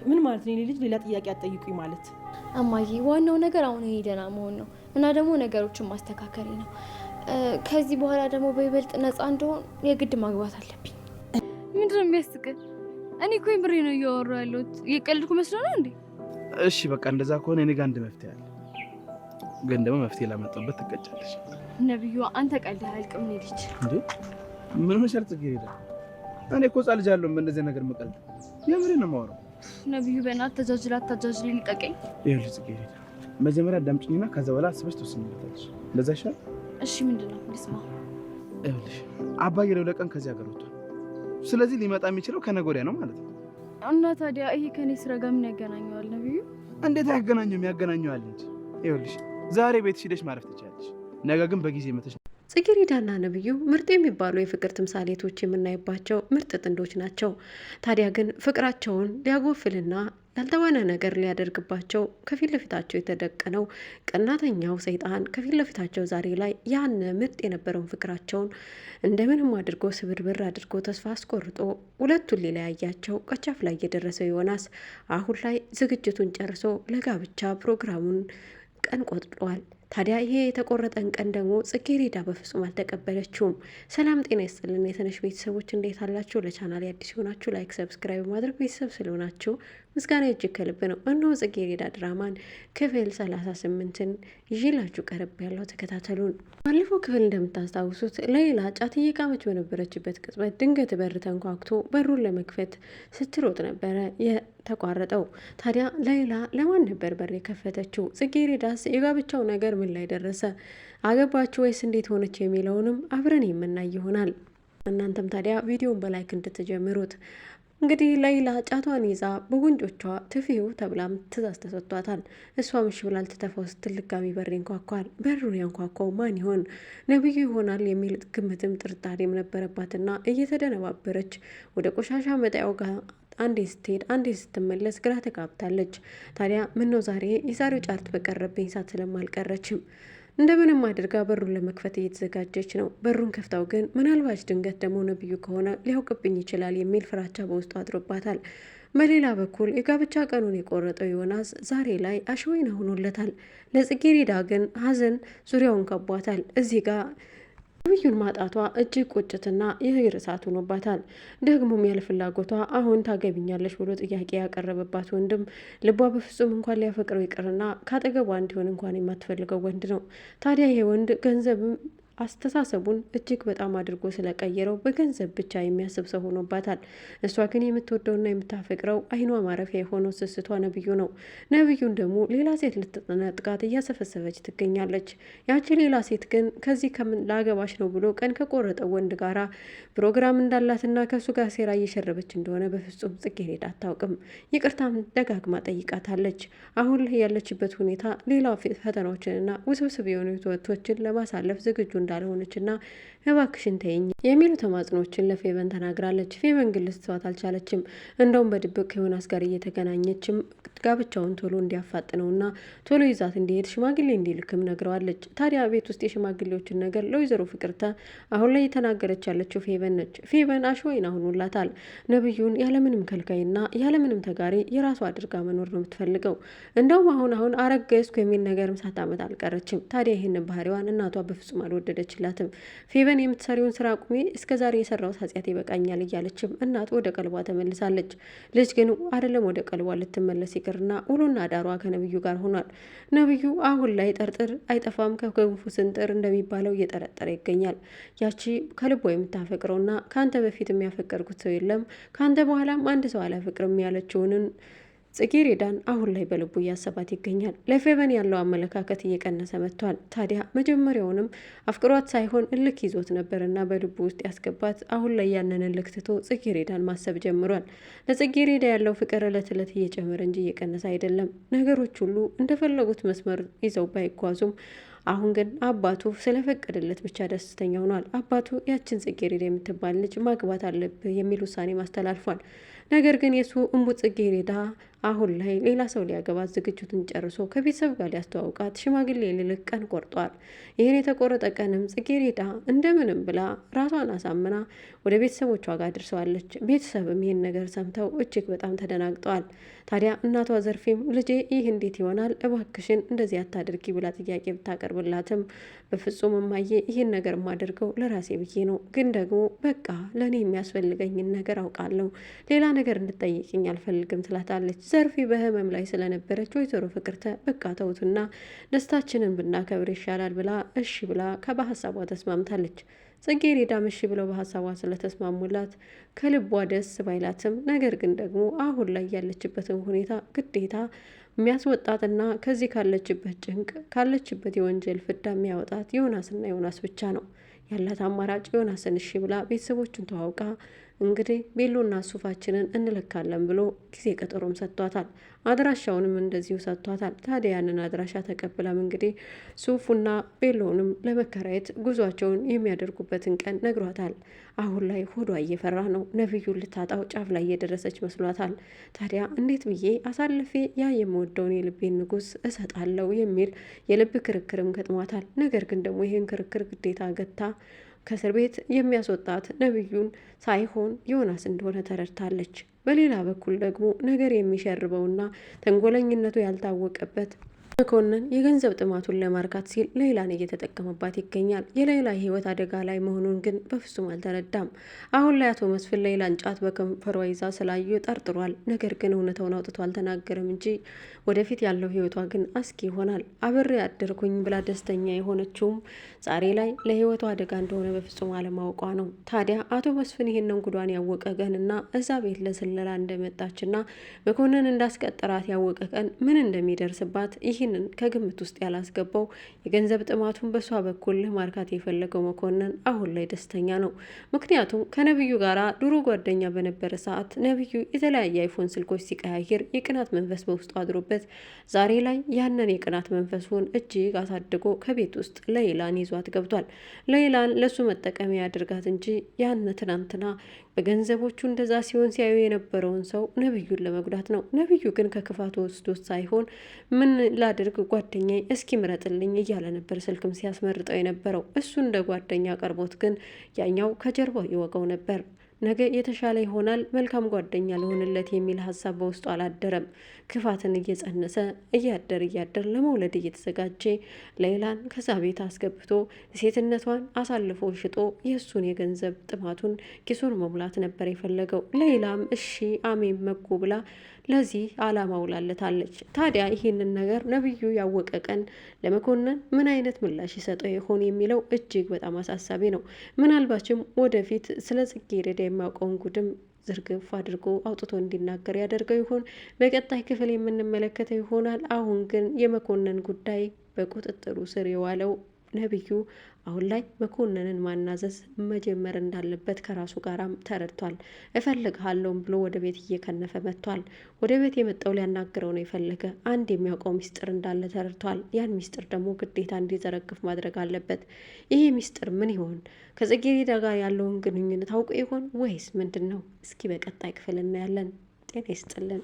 ምን ማለት ነው? ልጅ ሌላ ጥያቄ አትጠይቁኝ ማለት? እማዬ ዋናው ነገር አሁን እኔ ደህና መሆን ነው እና ደግሞ ነገሮችን ማስተካከል ነው። ከዚህ በኋላ ደግሞ በይበልጥ ነፃ እንደሆን የግድ ማግባት አለብኝ። ምንድነው የሚያስቅህ? እኔ እኮ የምሬ ነው እያወራሁ ያለሁት። እየቀለድኩ መስሎ ነው እንዴ? እሺ በቃ እንደዛ ከሆነ እኔ ጋር አንድ መፍትሄ አለ። ግን ደግሞ መፍትሄ ላመጣበት ትቀጫለሽ። ነብዩ አንተ ቀልድ አያልቅም። እኔ ልጅ እንዴ ምን መሸርጥ ይሄዳል? እኔ እኮ ጻልጃለሁ እንደዚህ ነገር መቀልድ የምሬን ነው የማወራው። ነብዩ በእናትህ አታጃጅል ልቀቀኝ። ይኸውልሽ ጽጌረዳ መጀመሪያ አዳምጪኝና ከዛ በኋላ አስበሽ ትወስኚበታለሽ። እንደዛ ይሻል? እሺ ምንድነው? ልስማ። ይኸውልሽ አባዬ ለሁለት ቀን ከዚህ ሀገር ወጥቷል። ስለዚህ ሊመጣ የሚችለው ከነገ ወዲያ ነው ማለት ነው። እና ታዲያ ይሄ ከኔ ስራ ጋር ምን ያገናኘዋል? ነብዩ እንዴት አያገናኘውም? ያገናኘዋል እንጂ። ይኸውልሽ ዛሬ ቤትሽ ሄደሽ ማረፍ ትችያለሽ። ነገ ግን በጊዜ መተሽ። ጽጌረዳና ነብዩ ምርጥ የሚባሉ የፍቅር ተምሳሌቶች የምናይባቸው ምርጥ ጥንዶች ናቸው። ታዲያ ግን ፍቅራቸውን ሊያጎፍልና ያልተባለ ነገር ሊያደርግባቸው ከፊት ለፊታቸው የተደቀነው ቀናተኛው ሰይጣን ከፊት ለፊታቸው ዛሬ ላይ ያን ምርጥ የነበረውን ፍቅራቸውን እንደምንም አድርጎ ስብርብር አድርጎ ተስፋ አስቆርጦ ሁለቱን ሊለያያቸው ቀቻፍ ላይ የደረሰው ዮናስ አሁን ላይ ዝግጅቱን ጨርሶ ለጋብቻ ፕሮግራሙን ቀን ቆጥሯል። ታዲያ ይሄ የተቆረጠን ቀን ደግሞ ጽጌረዳ በፍጹም አልተቀበለችውም። ሰላም ጤና ይስጥልን የተነሽ ቤተሰቦች እንዴት አላችሁ? ለቻናል አዲስ የሆናችሁ ላይክ፣ ሰብስክራይብ ማድረግ ቤተሰብ ስለሆናችሁ ምስጋና እጅግ ከልብ ነው። እነሆ ጽጌረዳ ድራማን ክፍል 38ን ይዤላችሁ ቀረብ ያለው ተከታተሉን። ባለፈው ክፍል እንደምታስታውሱት ሌላ ጫት እየቃመች በነበረችበት ቅጽበት ድንገት በር ተንኳክቶ በሩን ለመክፈት ስትሮጥ ነበረ የተቋረጠው። ታዲያ ሌላ ለማን ነበር በር የከፈተችው? ጽጌረዳስ የጋብቻው ነገር ምን ላይ ደረሰ? አገባችሁ ወይስ እንዴት ሆነች? የሚለውንም አብረን የምናይ ይሆናል። እናንተም ታዲያ ቪዲዮን በላይክ እንድትጀምሩት። እንግዲህ ሌላ ጫቷን ይዛ በጉንጮቿ ትፊው ተብላም ትእዛዝ ተሰጥቷታል። እሷ ምሽ ብላ ልትተፋው ስትል ድጋሚ በር ይንኳኳል። በሩን ያንኳኳው ማን ይሆን? ነብዩ ይሆናል የሚል ግምትም ጥርጣሬም ነበረባትና እየተደነባበረች ወደ ቆሻሻ መጣያው ጋር አንዴ ስትሄድ አንዴ ስትመለስ ግራ ተጋብታለች። ታዲያ ምነው ዛሬ የዛሬው ጫርት በቀረብኝ ሰዓት ስለማልቀረችም እንደምንም አድርጋ በሩን ለመክፈት እየተዘጋጀች ነው። በሩን ከፍታው ግን ምናልባት ድንገት ደግሞ ነብዩ ከሆነ ሊያውቅብኝ ይችላል የሚል ፍራቻ በውስጡ አድሮባታል። በሌላ በኩል የጋብቻ ቀኑን የቆረጠው ዮናስ ዛሬ ላይ አሸወይና ሆኖለታል። ለጽጌረዳ ግን ሀዘን ዙሪያውን ከቧታል። እዚህ ጋር ነብዩን ማጣቷ እጅግ ቁጭትና የእግር እሳት ሆኖባታል። ደግሞም ያለ ፍላጎቷ አሁን ታገቢኛለሽ ብሎ ጥያቄ ያቀረበባት ወንድም ልቧ በፍጹም እንኳን ሊያፈቅረው ይቅርና ካጠገቧ እንዲሆን እንኳን የማትፈልገው ወንድ ነው። ታዲያ ይሄ ወንድ ገንዘብም አስተሳሰቡን እጅግ በጣም አድርጎ ስለቀየረው በገንዘብ ብቻ የሚያስብ ሰው ሆኖባታል። እሷ ግን የምትወደውና የምታፈቅረው አይኗ ማረፊያ የሆነው ስስቷ ነብዩ ነው። ነብዩን ደግሞ ሌላ ሴት ልትነጥቃት እያሰፈሰበች ትገኛለች። ያቺ ሌላ ሴት ግን ከዚህ ላገባሽ ነው ብሎ ቀን ከቆረጠው ወንድ ጋራ ፕሮግራም እንዳላትና ከእሱ ጋር ሴራ እየሸረበች እንደሆነ በፍጹም ጽጌረዳ አታውቅም። ይቅርታም ደጋግማ ጠይቃታለች። አሁን ላይ ያለችበት ሁኔታ ሌላ ፈተናዎችንና ውስብስብ የሆኑ ህይወቶችን ለማሳለፍ ዝግጁ እንዳልሆነችና እባክሽን ተይኝ የሚሉ ተማጽኖችን ለፌቨን ተናግራለች። ፌቨን ግን ልትተዋት አልቻለችም። እንደውም በድብቅ ከዮናስ ጋር እየተገናኘችም ጋብቻውን ቶሎ እንዲያፋጥነውና ቶሎ ይዛት እንዲሄድ ሽማግሌ እንዲልክም ነግረዋለች። ታዲያ ቤት ውስጥ የሽማግሌዎችን ነገር ለወይዘሮ ፍቅርተ አሁን ላይ የተናገረች ያለችው ፌቨን ነች። ፌቨን አሸወይና ሆኖላታል። ነብዩን ያለምንም ከልካይና ያለምንም ተጋሪ የራሷ አድርጋ መኖር ነው የምትፈልገው። እንደውም አሁን አረገዝኩ የሚል ነገርም ሳታመጣ አልቀረችም። ታዲያ ይህንን ባህሪዋን እናቷ በፍጹም አልወደደችላትም። ፌቨን የምትሰሪውን ስራ አቁሜ እስከዛሬ የሰራሁት ኃጢአት ይበቃኛል እያለችም እናት ወደ ቀልቧ ተመልሳለች። ልጅ ግን አይደለም ወደ ቀልቧ ልትመለስ ይቅርና ውሎና ዳሯ ከነብዩ ጋር ሆኗል። ነብዩ አሁን ላይ ጠርጥር አይጠፋም ከገንፉ ስንጥር እንደሚባለው እየጠረጠረ ይገኛል። ያቺ ከልቧ የምታፈቅረውና ከአንተ በፊት የሚያፈቀርኩት ሰው የለም ከአንተ በኋላም አንድ ሰው አላፈቅርም ያለችውንን ጽጌረዳን አሁን ላይ በልቡ እያሰባት ይገኛል። ለፌቨን ያለው አመለካከት እየቀነሰ መጥቷል። ታዲያ መጀመሪያውንም አፍቅሯት ሳይሆን እልክ ይዞት ነበርና በልቡ ውስጥ ያስገባት አሁን ላይ ያንን እልክ ትቶ ጽጌረዳን ማሰብ ጀምሯል። ለጽጌረዳ ያለው ፍቅር እለት እለት እየጨመረ እንጂ እየቀነሰ አይደለም። ነገሮች ሁሉ እንደፈለጉት መስመር ይዘው ባይጓዙም አሁን ግን አባቱ ስለፈቀደለት ብቻ ደስተኛ ሆኗል። አባቱ ያችን ጽጌረዳ የምትባል ልጅ ማግባት አለብህ የሚል ውሳኔ ማስተላልፏል። ነገር ግን የሱ እምቡ ጽጌረዳ አሁን ላይ ሌላ ሰው ሊያገባት ዝግጅቱን ጨርሶ ከቤተሰብ ጋር ሊያስተዋውቃት ሽማግሌ ሊልክ ቀን ቆርጧል። ይህን የተቆረጠ ቀንም ጽጌረዳ እንደምንም ብላ ራሷን አሳምና ወደ ቤተሰቦቿ ጋር ደርሰዋለች። ቤተሰብም ይህን ነገር ሰምተው እጅግ በጣም ተደናግጠዋል። ታዲያ እናቷ ዘርፌም ልጄ ይህ እንዴት ይሆናል? እባክሽን እንደዚህ አታድርጊ ብላ ጥያቄ ብታቀርብላትም በፍጹም እማዬ ይህን ነገር የማደርገው ለራሴ ብዬ ነው፣ ግን ደግሞ በቃ ለእኔ የሚያስፈልገኝን ነገር አውቃለሁ፣ ሌላ ነገር እንድጠይቅኝ አልፈልግም ትላታለች። ዘርፌ በህመም ላይ ስለነበረች ወይዘሮ ፍቅርተ በቃ ተውትና ደስታችንን ብናከብር ይሻላል ብላ እሺ ብላ በሀሳቧ ተስማምታለች። ጽጌረዳም እሺ ብለው በሀሳቧ ስለተስማሙላት ከልቧ ደስ ባይላትም ነገር ግን ደግሞ አሁን ላይ ያለችበትን ሁኔታ ግዴታ የሚያስወጣትና ከዚህ ካለችበት ጭንቅ ካለችበት የወንጀል ፍዳ የሚያወጣት ዮናስና ዮናስ ብቻ ነው ያላት አማራጭ። ዮናስን እሺ ብላ ቤተሰቦቹን ተዋውቃ እንግዲህ ቤሎና ሱፋችንን እንልካለን ብሎ ጊዜ ቀጠሮም ሰጥቷታል። አድራሻውንም እንደዚሁ ሰጥቷታል። ታዲያ ያንን አድራሻ ተቀብላም እንግዲህ ሱፉና ቤሎንም ለመከራየት ጉዟቸውን የሚያደርጉበትን ቀን ነግሯታል። አሁን ላይ ሆዷ እየፈራ ነው። ነብዩን ልታጣው ጫፍ ላይ እየደረሰች መስሏታል። ታዲያ እንዴት ብዬ አሳልፌ ያ የምወደውን የልቤን ንጉስ እሰጣለሁ የሚል የልብ ክርክርም ገጥሟታል። ነገር ግን ደግሞ ይህን ክርክር ግዴታ ገታ ከእስር ቤት የሚያስወጣት ነብዩን ሳይሆን ዮናስ እንደሆነ ተረድታለች። በሌላ በኩል ደግሞ ነገር የሚሸርበውና ተንኮለኝነቱ ያልታወቀበት መኮንን የገንዘብ ጥማቱን ለማርካት ሲል ሌላን እየተጠቀመባት ይገኛል። የሌላ ህይወት አደጋ ላይ መሆኑን ግን በፍጹም አልተረዳም። አሁን ላይ አቶ መስፍን ሌላን ጫት በከንፈሯ ይዛ ስላዩ ጠርጥሯል። ነገር ግን እውነታውን አውጥቶ አልተናገረም እንጂ ወደፊት ያለው ህይወቷ ግን አስጊ ይሆናል። አብሬ አደርኩኝ ብላ ደስተኛ የሆነችውም ዛሬ ላይ ለህይወቷ አደጋ እንደሆነ በፍጹም አለማወቋ ነው። ታዲያ አቶ መስፍን ይህንን ጉዷን ያወቀ ቀንና እዛ ቤት ለስለላ እንደመጣችና መኮንን እንዳስቀጠራት ያወቀ ቀን ምን እንደሚደርስባት ይህንን ከግምት ውስጥ ያላስገባው የገንዘብ ጥማቱን በሷ በኩል ማርካት የፈለገው መኮንን አሁን ላይ ደስተኛ ነው። ምክንያቱም ከነብዩ ጋር ድሮ ጓደኛ በነበረ ሰዓት ነብዩ የተለያየ አይፎን ስልኮች ሲቀያየር የቅናት መንፈስ በውስጡ አድሮበት ዛሬ ላይ ያንን የቅናት መንፈሱን እጅግ አሳድጎ ከቤት ውስጥ ሌላን ይዟት ገብቷል። ሌላን ለሱ መጠቀሚያ ያድርጋት እንጂ ያን ትናንትና በገንዘቦቹ እንደዛ ሲሆን ሲያዩ የነበረውን ሰው ነብዩን ለመጉዳት ነው። ነብዩ ግን ከክፋቱ ወስዶት ሳይሆን ምን ላድርግ ጓደኛዬ እስኪ ምረጥልኝ እያለ ነበር ስልክም ሲያስመርጠው የነበረው። እሱ እንደ ጓደኛ ቀርቦት ግን ያኛው ከጀርባው ይወቀው ነበር። ነገ የተሻለ ይሆናል፣ መልካም ጓደኛ ለሆንለት የሚል ሀሳብ በውስጡ አላደረም። ክፋትን እየጸነሰ እያደር ለመውለድ እየተዘጋጀ ሌላን ከዛ ቤት አስገብቶ ሴትነቷን አሳልፎ ሽጦ የእሱን የገንዘብ ጥማቱን ኪሱን መሙላት ነበር የፈለገው። ሌላም እሺ አሜን መጎ ብላ ለዚህ አላማ ውላለታለች። ታዲያ ይህንን ነገር ነብዩ ያወቀ ቀን ለመኮንን ምን አይነት ምላሽ ይሰጠው ይሆን የሚለው እጅግ በጣም አሳሳቢ ነው። ምናልባችም ወደፊት ስለ ጽጌረዳ የሚያውቀውን ጉድም ዝርግፍ አድርጎ አውጥቶ እንዲናገር ያደርገው ይሆን? በቀጣይ ክፍል የምንመለከተው ይሆናል። አሁን ግን የመኮንን ጉዳይ በቁጥጥሩ ስር የዋለው ነብዩ አሁን ላይ መኮንንን ማናዘዝ መጀመር እንዳለበት ከራሱ ጋራም ተረድቷል። እፈልግሃለሁም ብሎ ወደ ቤት እየከነፈ መጥቷል። ወደ ቤት የመጣው ሊያናግረው ነው የፈለገ። አንድ የሚያውቀው ሚስጥር እንዳለ ተረድቷል። ያን ሚስጥር ደግሞ ግዴታ እንዲዘረግፍ ማድረግ አለበት። ይሄ ሚስጥር ምን ይሆን? ከጽጌረዳ ጋር ያለውን ግንኙነት አውቆ ይሆን ወይስ ምንድን ነው? እስኪ በቀጣይ ክፍል እናያለን። ጤና ይስጥልን።